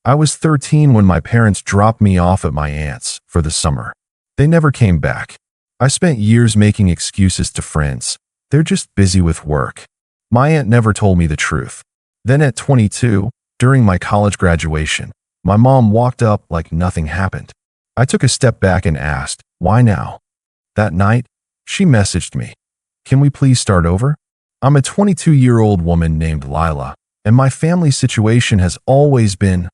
I was 13 when my parents dropped me off at my aunt's for the summer. They never came back. I spent years making excuses to friends. They're just busy with work. My aunt never told me the truth. Then at 22, during my college graduation, my mom walked up like nothing happened. I took a step back and asked, "Why now?" That night, she messaged me, "Can we please start over?" I'm a 22-year-old woman named Lila, and my family situation has always been,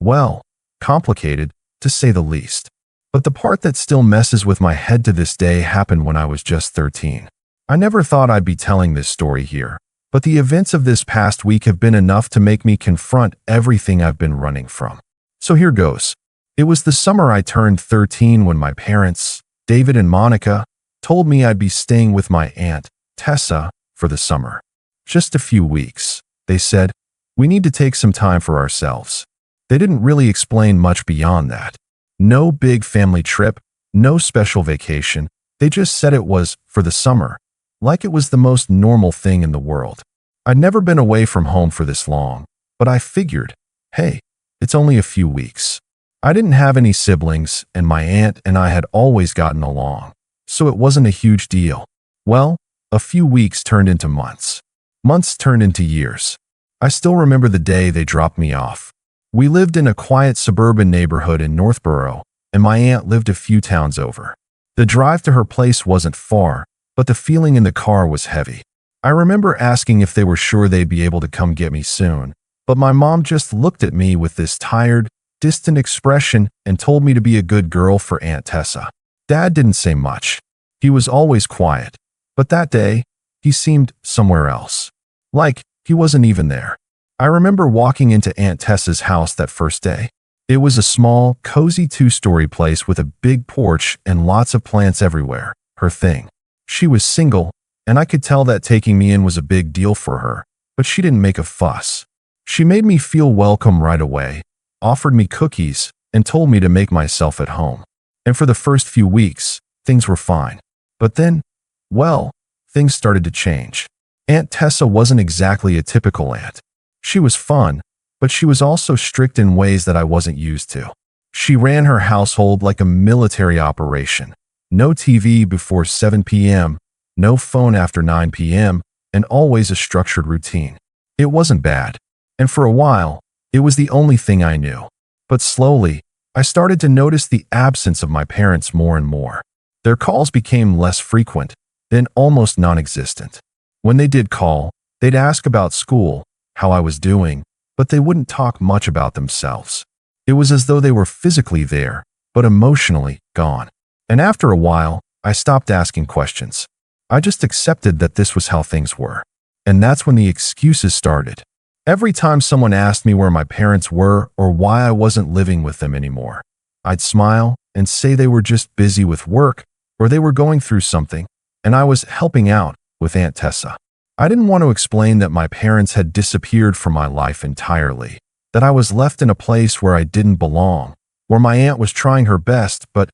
well, complicated, to say the least. But the part that still messes with my head to this day happened when I was just 13. I never thought I'd be telling this story here, but the events of this past week have been enough to make me confront everything I've been running from. So here goes. It was the summer I turned 13 when my parents, David and Monica, told me I'd be staying with my aunt, Tessa, for the summer. Just a few weeks, they said. We need to take some time for ourselves. They didn't really explain much beyond that. No big family trip, no special vacation. They just said it was for the summer, like it was the most normal thing in the world. I'd never been away from home for this long, but I figured, hey, it's only a few weeks. I didn't have any siblings, and my aunt and I had always gotten along, so it wasn't a huge deal. Well, a few weeks turned into months. Months turned into years. I still remember the day they dropped me off. We lived in a quiet suburban neighborhood in Northborough, and my aunt lived a few towns over. The drive to her place wasn't far, but the feeling in the car was heavy. I remember asking if they were sure they'd be able to come get me soon, but my mom just looked at me with this tired, distant expression and told me to be a good girl for Aunt Tessa. Dad didn't say much. He was always quiet, but that day, he seemed somewhere else. Like he wasn't even there. I remember walking into Aunt Tessa's house that first day. It was a small, cozy two-story place with a big porch and lots of plants everywhere, her thing. She was single, and I could tell that taking me in was a big deal for her, but she didn't make a fuss. She made me feel welcome right away, offered me cookies, and told me to make myself at home. And for the first few weeks, things were fine. But then, well, things started to change. Aunt Tessa wasn't exactly a typical aunt. She was fun, but she was also strict in ways that I wasn't used to. She ran her household like a military operation. No TV before 7 p.m., no phone after 9 p.m., and always a structured routine. It wasn't bad, and for a while, it was the only thing I knew. But slowly, I started to notice the absence of my parents more and more. Their calls became less frequent, then almost non-existent. When they did call, they'd ask about school, how I was doing, but they wouldn't talk much about themselves. It was as though they were physically there, but emotionally gone. And after a while, I stopped asking questions. I just accepted that this was how things were. And that's when the excuses started. Every time someone asked me where my parents were or why I wasn't living with them anymore, I'd smile and say they were just busy with work or they were going through something, and I was helping out with Aunt Tessa. I didn't want to explain that my parents had disappeared from my life entirely, that I was left in a place where I didn't belong, where my aunt was trying her best, but,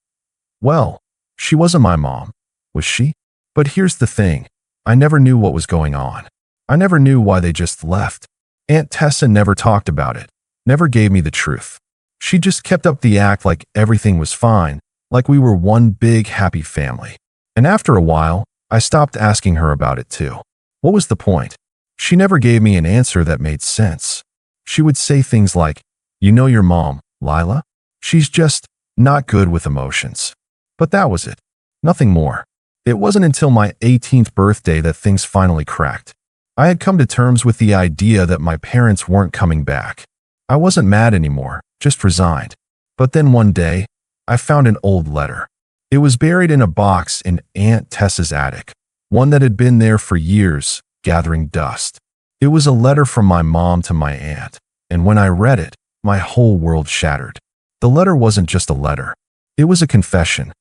well, she wasn't my mom, was she? But here's the thing, I never knew what was going on. I never knew why they just left. Aunt Tessa never talked about it, never gave me the truth. She just kept up the act like everything was fine, like we were one big happy family. And after a while, I stopped asking her about it too. What was the point? She never gave me an answer that made sense. She would say things like, "You know your mom, Lila? She's just not good with emotions." But that was it. Nothing more. It wasn't until my 18th birthday that things finally cracked. I had come to terms with the idea that my parents weren't coming back. I wasn't mad anymore, just resigned. But then one day, I found an old letter. It was buried in a box in Aunt Tessa's attic, one that had been there for years, gathering dust. It was a letter from my mom to my aunt, and when I read it, my whole world shattered. The letter wasn't just a letter. It was a confession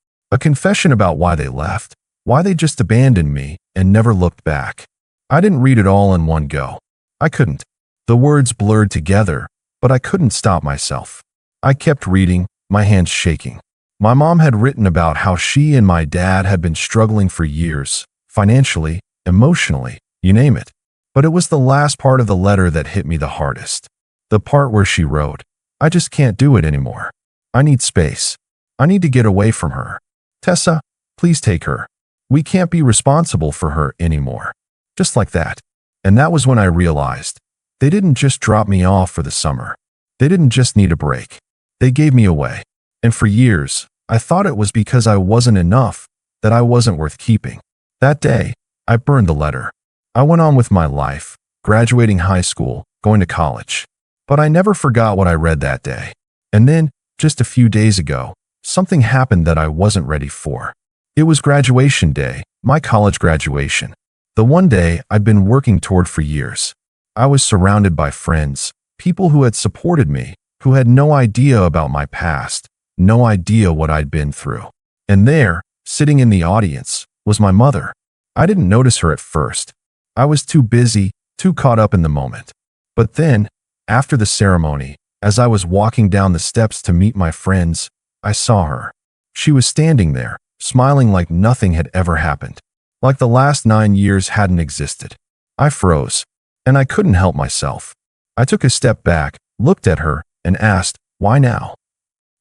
about why they left, why they just abandoned me and never looked back. I didn't read it all in one go. I couldn't. The words blurred together, but I couldn't stop myself. I kept reading, my hands shaking. My mom had written about how she and my dad had been struggling for years, financially, emotionally, you name it. But it was the last part of the letter that hit me the hardest. The part where she wrote, I just can't do it anymore. I need space. I need to get away from her. Tessa, please take her. We can't be responsible for her anymore. Just like that. And that was when I realized they didn't just drop me off for the summer. They didn't just need a break. They gave me away. And for years, I thought it was because I wasn't enough, that I wasn't worth keeping. That day, I burned the letter. I went on with my life, graduating high school, going to college. But I never forgot what I read that day. And then, just a few days ago, something happened that I wasn't ready for. It was graduation day, my college graduation. The one day I'd been working toward for years. I was surrounded by friends, people who had supported me, who had no idea about my past, no idea what I'd been through. And there, sitting in the audience, was my mother. I didn't notice her at first. I was too busy, too caught up in the moment. But then, after the ceremony, as I was walking down the steps to meet my friends, I saw her. She was standing there, smiling like nothing had ever happened, like the last 9 years hadn't existed. I froze, and I couldn't help myself. I took a step back, looked at her, and asked, "Why now?"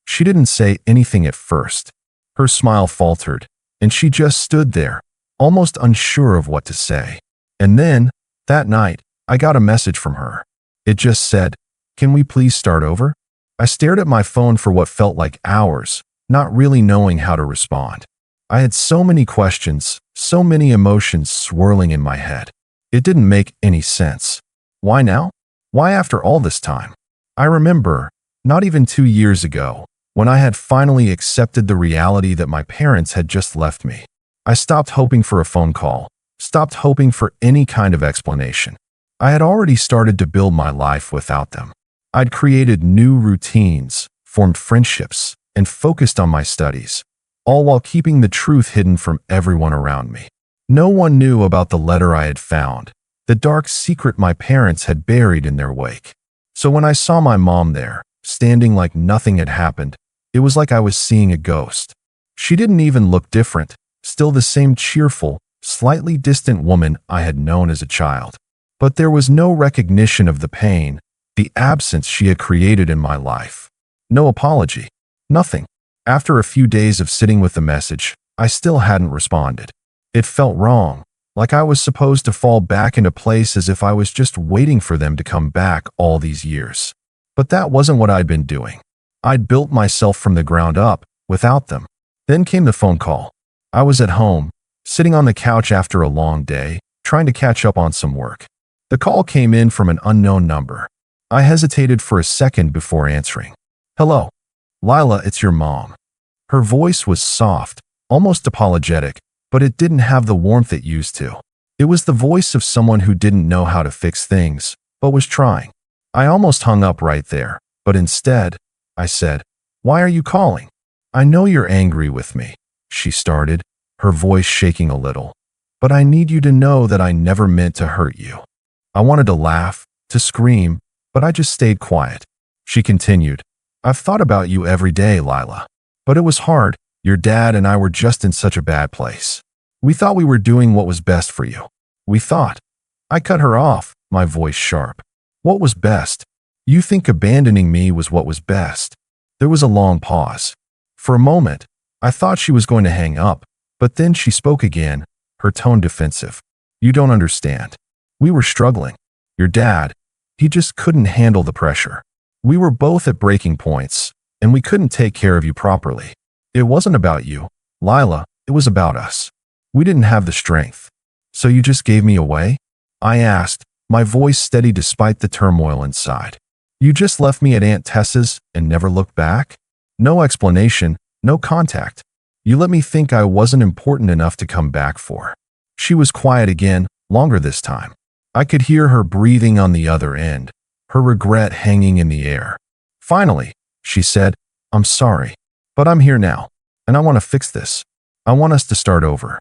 She didn't say anything at first. Her smile faltered, and she just stood there, almost unsure of what to say. And then, that night, I got a message from her. It just said, "Can we please start over?" I stared at my phone for what felt like hours, not really knowing how to respond. I had so many questions, so many emotions swirling in my head. It didn't make any sense. Why now? Why after all this time? I remember, not even 2 years ago, when I had finally accepted the reality that my parents had just left me. I stopped hoping for a phone call, stopped hoping for any kind of explanation. I had already started to build my life without them. I'd created new routines, formed friendships, and focused on my studies, all while keeping the truth hidden from everyone around me. No one knew about the letter I had found, the dark secret my parents had buried in their wake. So when I saw my mom there, standing like nothing had happened, it was like I was seeing a ghost. She didn't even look different, still the same cheerful, slightly distant woman I had known as a child. But there was no recognition of the pain, the absence she had created in my life. No apology. Nothing. After a few days of sitting with the message, I still hadn't responded. It felt wrong, like I was supposed to fall back into place as if I was just waiting for them to come back all these years. But that wasn't what I'd been doing. I'd built myself from the ground up, without them. Then came the phone call. I was at home, sitting on the couch after a long day, trying to catch up on some work. The call came in from an unknown number. I hesitated for a second before answering. "Hello. Lila, it's your mom." Her voice was soft, almost apologetic, but it didn't have the warmth it used to. It was the voice of someone who didn't know how to fix things, but was trying. I almost hung up right there, but instead, I said, "Why are you calling?" "I know you're angry with me," she started, her voice shaking a little. "But I need you to know that I never meant to hurt you." I wanted to laugh, to scream, but I just stayed quiet. She continued, "I've thought about you every day, Lila. But it was hard. Your dad and I were just in such a bad place. We thought we were doing what was best for you. We thought." I cut her off, my voice sharp. "What was best? You think abandoning me was what was best?" There was a long pause. For a moment, I thought she was going to hang up, but then she spoke again, her tone defensive. "You don't understand. We were struggling. Your dad, he just couldn't handle the pressure. We were both at breaking points, and we couldn't take care of you properly. It wasn't about you, Lila, it was about us. We didn't have the strength. So you just gave me away?" I asked, my voice steady despite the turmoil inside. "You just left me at Aunt Tessa's and never looked back? No explanation, no contact. You let me think I wasn't important enough to come back for." She was quiet again, longer this time. I could hear her breathing on the other end, her regret hanging in the air. Finally, she said, "I'm sorry, but I'm here now, and I want to fix this. I want us to start over."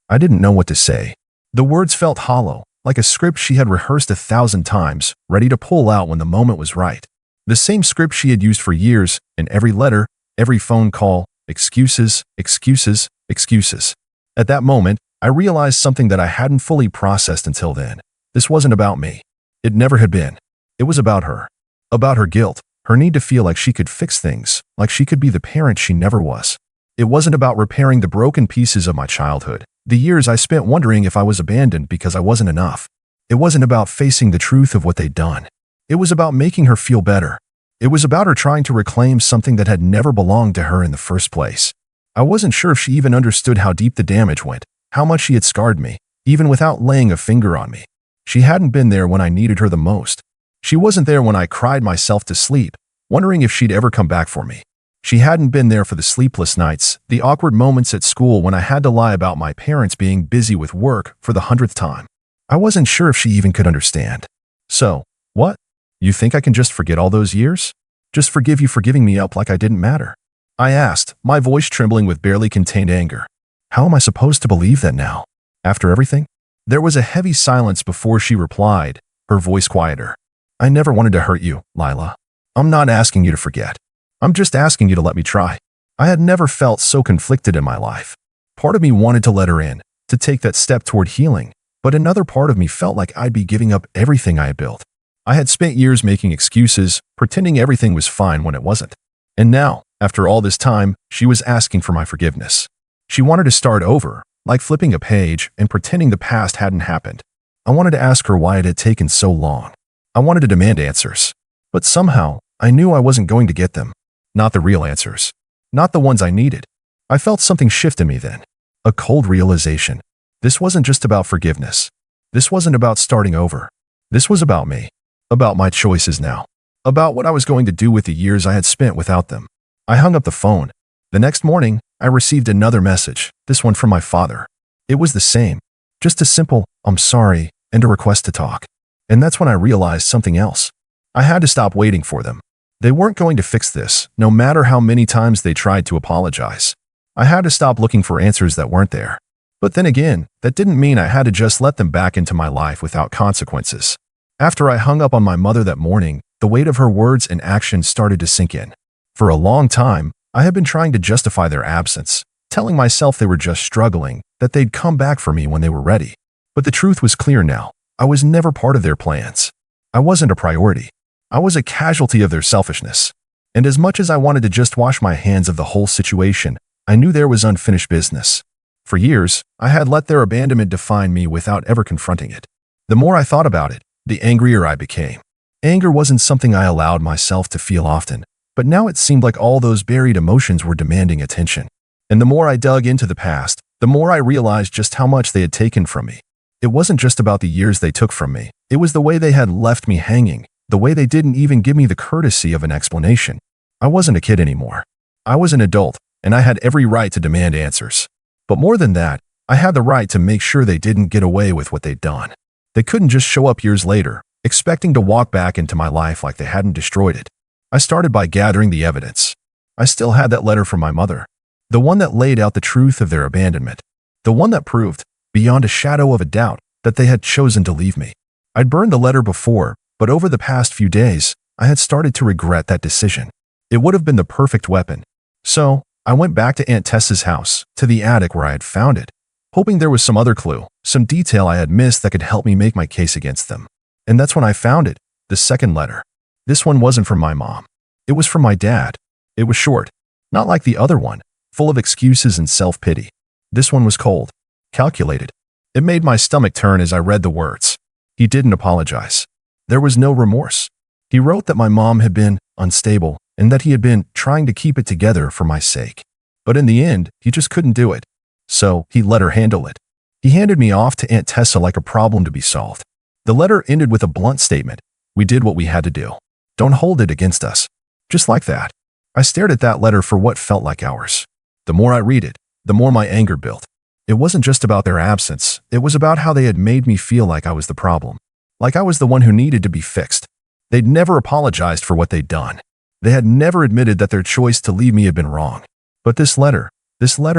I didn't know what to say. The words felt hollow, like a script she had rehearsed 1,000 times, ready to pull out when the moment was right. The same script she had used for years, in every letter, every phone call, excuses, excuses, excuses. At that moment, I realized something that I hadn't fully processed until then. This wasn't about me. It never had been. It was about her. About her guilt, Her need to feel like she could fix things, like she could be the parent she never was. It wasn't about repairing the broken pieces of my childhood, the years I spent wondering if I was abandoned because I wasn't enough. It wasn't about facing the truth of what they'd done. It was about making her feel better. It was about her trying to reclaim something that had never belonged to her in the first place. I wasn't sure if she even understood how deep the damage went, how much she had scarred me, even without laying a finger on me. She hadn't been there when I needed her the most. She wasn't there when I cried myself to sleep, wondering if she'd ever come back for me. She hadn't been there for the sleepless nights, the awkward moments at school when I had to lie about my parents being busy with work for the 100th time. I wasn't sure if she even could understand. So, what? You think I can just forget all those years? Just forgive you for giving me up like I didn't matter? I asked, my voice trembling with barely contained anger. How am I supposed to believe that now? After everything? There was a heavy silence before she replied, her voice quieter. I never wanted to hurt you, Lila. I'm not asking you to forget. I'm just asking you to let me try. I had never felt so conflicted in my life. Part of me wanted to let her in, to take that step toward healing, but another part of me felt like I'd be giving up everything I had built. I had spent years making excuses, pretending everything was fine when it wasn't. And now, after all this time, she was asking for my forgiveness. She wanted to start over, like flipping a page and pretending the past hadn't happened. I wanted to ask her why it had taken so long. I wanted to demand answers. But somehow, I knew I wasn't going to get them. Not the real answers. Not the ones I needed. I felt something shift in me then. A cold realization. This wasn't just about forgiveness. This wasn't about starting over. This was about me. About my choices now. About what I was going to do with the years I had spent without them. I hung up the phone. The next morning, I received another message, this one from my father. It was the same. Just a simple, I'm sorry, and a request to talk. And that's when I realized something else. I had to stop waiting for them. They weren't going to fix this, no matter how many times they tried to apologize. I had to stop looking for answers that weren't there. But then again, that didn't mean I had to just let them back into my life without consequences. After I hung up on my mother that morning, the weight of her words and actions started to sink in. For a long time, I had been trying to justify their absence, telling myself they were just struggling, that they'd come back for me when they were ready. But the truth was clear now. I was never part of their plans. I wasn't a priority. I was a casualty of their selfishness. And as much as I wanted to just wash my hands of the whole situation, I knew there was unfinished business. For years, I had let their abandonment define me without ever confronting it. The more I thought about it, the angrier I became. Anger wasn't something I allowed myself to feel often, but now it seemed like all those buried emotions were demanding attention. And the more I dug into the past, the more I realized just how much they had taken from me. It wasn't just about the years they took from me. It was the way they had left me hanging, the way they didn't even give me the courtesy of an explanation. I wasn't a kid anymore. I was an adult, and I had every right to demand answers. But more than that, I had the right to make sure they didn't get away with what they'd done. They couldn't just show up years later, expecting to walk back into my life like they hadn't destroyed it. I started by gathering the evidence. I still had that letter from my mother, the one that laid out the truth of their abandonment, the one that proved, beyond a shadow of a doubt, that they had chosen to leave me. I'd burned the letter before, but over the past few days, I had started to regret that decision. It would have been the perfect weapon. So, I went back to Aunt Tessa's house, to the attic where I had found it, hoping there was some other clue, some detail I had missed that could help me make my case against them. And that's when I found it, the second letter. This one wasn't from my mom. It was from my dad. It was short, not like the other one, full of excuses and self-pity. This one was cold, calculated. It made my stomach turn as I read the words. He didn't apologize. There was no remorse. He wrote that my mom had been unstable and that he had been trying to keep it together for my sake. But in the end, he just couldn't do it. So he let her handle it. He handed me off to Aunt Tessa like a problem to be solved. The letter ended with a blunt statement. We did what we had to do. Don't hold it against us. Just like that. I stared at that letter for what felt like hours. The more I read it, the more my anger built. It wasn't just about their absence. It was about how they had made me feel like I was the problem. Like I was the one who needed to be fixed. They'd never apologized for what they'd done. They had never admitted that their choice to leave me had been wrong. But this letter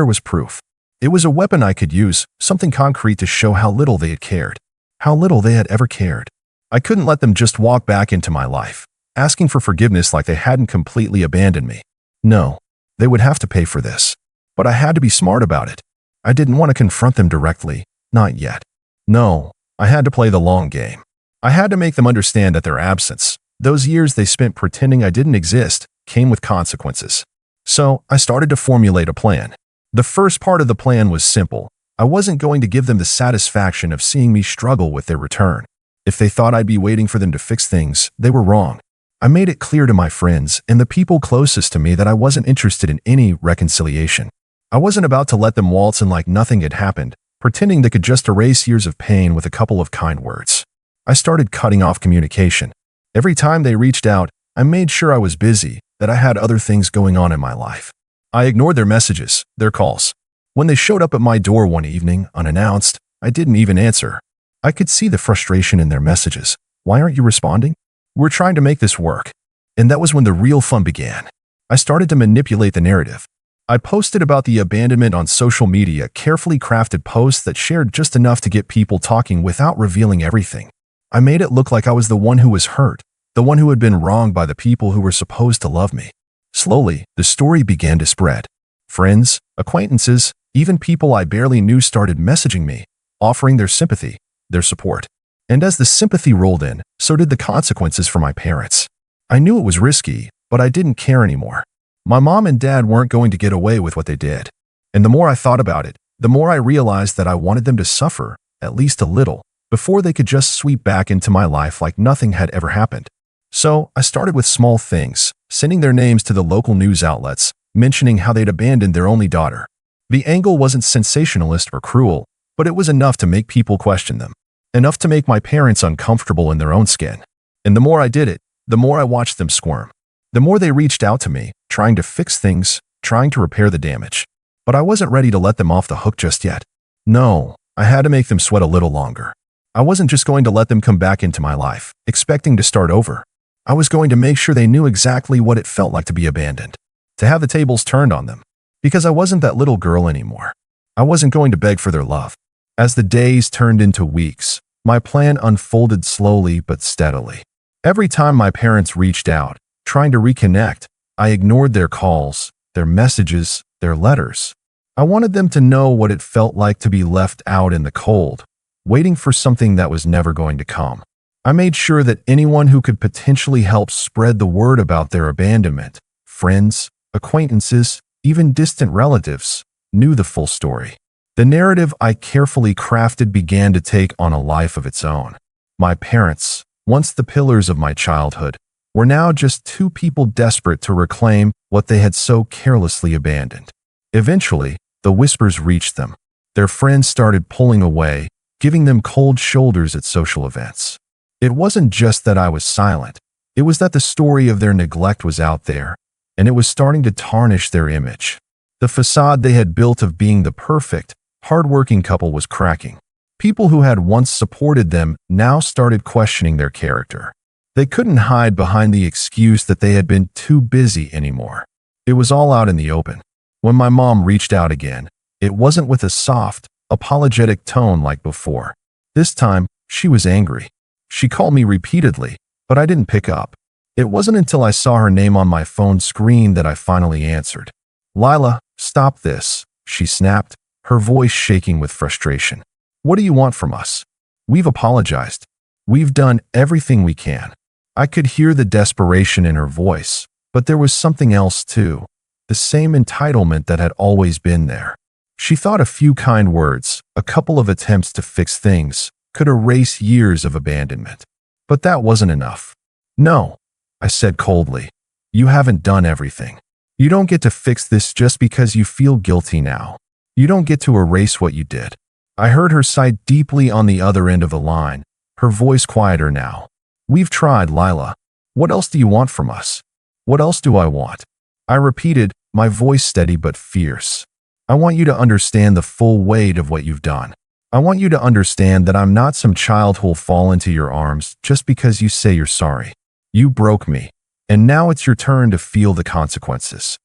was proof. It was a weapon I could use, something concrete to show how little they had cared. How little they had ever cared. I couldn't let them just walk back into my life, asking for forgiveness like they hadn't completely abandoned me. No, they would have to pay for this. But I had to be smart about it. I didn't want to confront them directly, not yet. No, I had to play the long game. I had to make them understand that their absence, Those years they spent pretending I didn't exist came with consequences. So I started to formulate a plan. The first part of the plan was simple. I wasn't going to give them the satisfaction of seeing me struggle with their return. If they thought I'd be waiting for them to fix things, they were wrong. I made it clear to my friends and the people closest to me that I wasn't interested in any reconciliation. I wasn't about to let them waltz in like nothing had happened, pretending they could just erase years of pain with a couple of kind words. I started cutting off communication. Every time they reached out, I made sure I was busy, that I had other things going on in my life. I ignored their messages, their calls. When they showed up at my door one evening, unannounced, I didn't even answer. I could see the frustration in their messages. Why aren't you responding? We're trying to make this work. And that was when the real fun began. I started to manipulate the narrative. I posted about the abandonment on social media, carefully crafted posts that shared just enough to get people talking without revealing everything. I made it look like I was the one who was hurt, the one who had been wronged by the people who were supposed to love me. Slowly, the story began to spread. Friends, acquaintances, even people I barely knew started messaging me, offering their sympathy, their support. And as the sympathy rolled in, so did the consequences for my parents. I knew it was risky, but I didn't care anymore. My mom and dad weren't going to get away with what they did. And the more I thought about it, the more I realized that I wanted them to suffer, at least a little, before they could just sweep back into my life like nothing had ever happened. So I started with small things, sending their names to the local news outlets, mentioning how they'd abandoned their only daughter. The angle wasn't sensationalist or cruel, but it was enough to make people question them. Enough to make my parents uncomfortable in their own skin. And the more I did it, the more I watched them squirm. The more they reached out to me, trying to fix things, trying to repair the damage. But I wasn't ready to let them off the hook just yet. No, I had to make them sweat a little longer. I wasn't just going to let them come back into my life, expecting to start over. I was going to make sure they knew exactly what it felt like to be abandoned, to have the tables turned on them. Because I wasn't that little girl anymore. I wasn't going to beg for their love. As the days turned into weeks, my plan unfolded slowly but steadily. Every time my parents reached out, trying to reconnect, I ignored their calls, their messages, their letters. I wanted them to know what it felt like to be left out in the cold, waiting for something that was never going to come. I made sure that anyone who could potentially help spread the word about their abandonment, friends, acquaintances, even distant relatives, knew the full story. The narrative I carefully crafted began to take on a life of its own. My parents, once the pillars of my childhood, were now just two people desperate to reclaim what they had so carelessly abandoned. Eventually, the whispers reached them. Their friends started pulling away, giving them cold shoulders at social events. It wasn't just that I was silent. It was that the story of their neglect was out there, and it was starting to tarnish their image. The facade they had built of being the perfect, hardworking couple was cracking. People who had once supported them now started questioning their character. They couldn't hide behind the excuse that they had been too busy anymore. It was all out in the open. When my mom reached out again, it wasn't with a soft, apologetic tone like before. This time, she was angry. She called me repeatedly, but I didn't pick up. It wasn't until I saw her name on my phone screen that I finally answered. "Lila, stop this," she snapped, her voice shaking with frustration. "What do you want from us? We've apologized. We've done everything we can." I could hear the desperation in her voice, but there was something else too, the same entitlement that had always been there. She thought a few kind words, a couple of attempts to fix things, could erase years of abandonment. But that wasn't enough. "No," I said coldly. "You haven't done everything. You don't get to fix this just because you feel guilty now. You don't get to erase what you did." I heard her sigh deeply on the other end of the line, her voice quieter now. "We've tried, Lila. What else do you want from us?" "What else do I want?" I repeated, my voice steady but fierce. "I want you to understand the full weight of what you've done. I want you to understand that I'm not some child who'll fall into your arms just because you say you're sorry. You broke me, and now it's your turn to feel the consequences."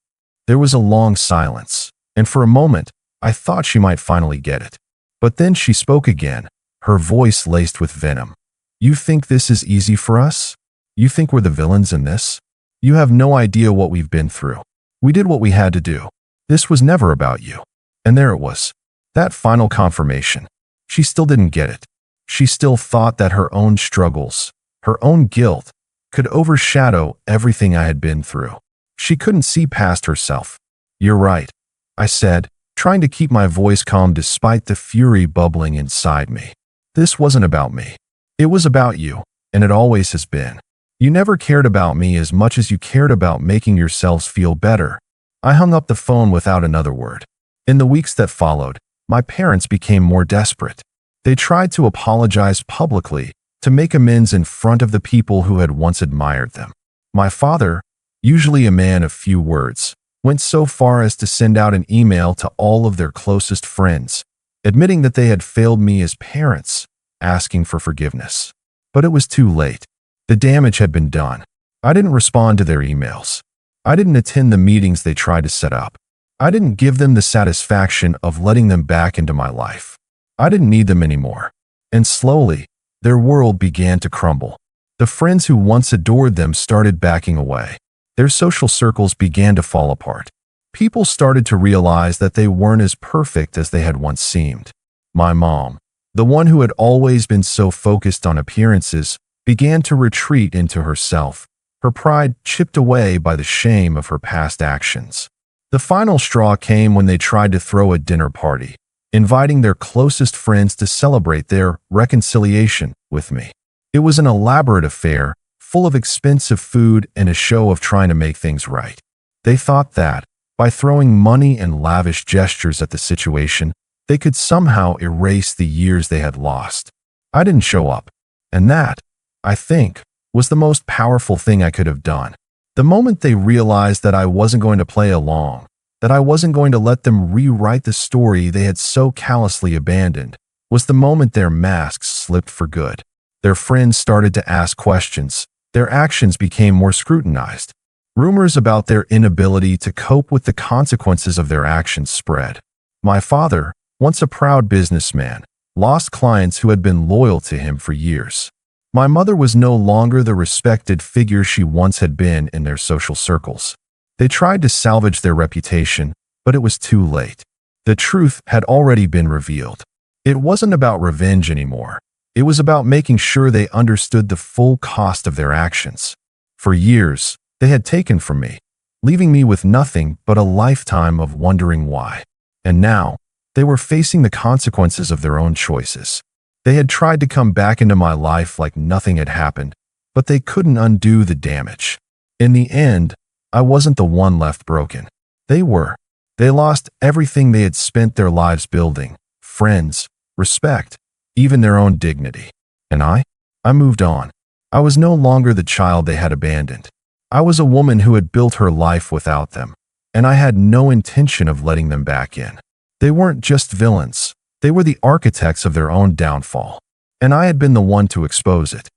There was a long silence, and for a moment, I thought she might finally get it. But then she spoke again, her voice laced with venom. "You think this is easy for us? You think we're the villains in this? You have no idea what we've been through. We did what we had to do. This was never about you." And there it was. That final confirmation. She still didn't get it. She still thought that her own struggles, her own guilt, could overshadow everything I had been through. She couldn't see past herself. "You're right," I said, trying to keep my voice calm despite the fury bubbling inside me. "This wasn't about me. It was about you, and it always has been. You never cared about me as much as you cared about making yourselves feel better." I hung up the phone without another word. In the weeks that followed, my parents became more desperate. They tried to apologize publicly, to make amends in front of the people who had once admired them. My father, usually a man of few words, went so far as to send out an email to all of their closest friends, admitting that they had failed me as parents, asking for forgiveness. But it was too late. The damage had been done. I didn't respond to their emails. I didn't attend the meetings they tried to set up. I didn't give them the satisfaction of letting them back into my life. I didn't need them anymore. And slowly, their world began to crumble. The friends who once adored them started backing away. Their social circles began to fall apart. People started to realize that they weren't as perfect as they had once seemed. My mom, the one who had always been so focused on appearances, began to retreat into herself, her pride chipped away by the shame of her past actions. The final straw came when they tried to throw a dinner party, inviting their closest friends to celebrate their reconciliation with me. It was an elaborate affair, full of expensive food and a show of trying to make things right. They thought that, by throwing money and lavish gestures at the situation, they could somehow erase the years they had lost. I didn't show up, and that, I think, was the most powerful thing I could have done. The moment they realized that I wasn't going to play along, that I wasn't going to let them rewrite the story they had so callously abandoned, was the moment their masks slipped for good. Their friends started to ask questions. Their actions became more scrutinized. Rumors about their inability to cope with the consequences of their actions spread. My father, once a proud businessman, lost clients who had been loyal to him for years. My mother was no longer the respected figure she once had been in their social circles. They tried to salvage their reputation, but it was too late. The truth had already been revealed. It wasn't about revenge anymore. It was about making sure they understood the full cost of their actions. For years, they had taken from me, leaving me with nothing but a lifetime of wondering why. And now, they were facing the consequences of their own choices. They had tried to come back into my life like nothing had happened, but they couldn't undo the damage. In the end, I wasn't the one left broken. They were. They lost everything they had spent their lives building: friends, respect, even their own dignity. And I moved on. I was no longer the child they had abandoned. I was a woman who had built her life without them, and I had no intention of letting them back in. They weren't just villains. They were the architects of their own downfall, and I had been the one to expose it.